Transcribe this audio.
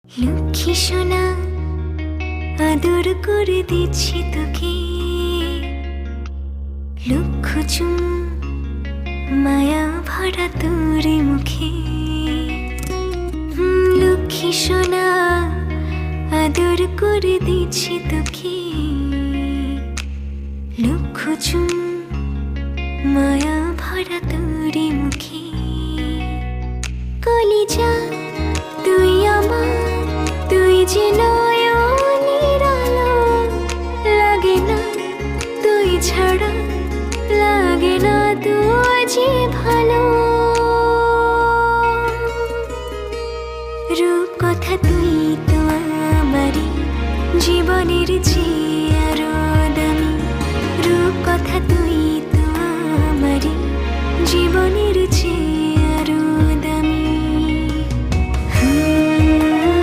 লক্ষ্মী সোনা আদর করে দিচ্ছি তোকে, লক্ষ চুমু মায়া ভরা তোর মুখে। লক্ষ্মী সোনা আদর করে দিচ্ছি তোকে, লক্ষ চুমু মায়া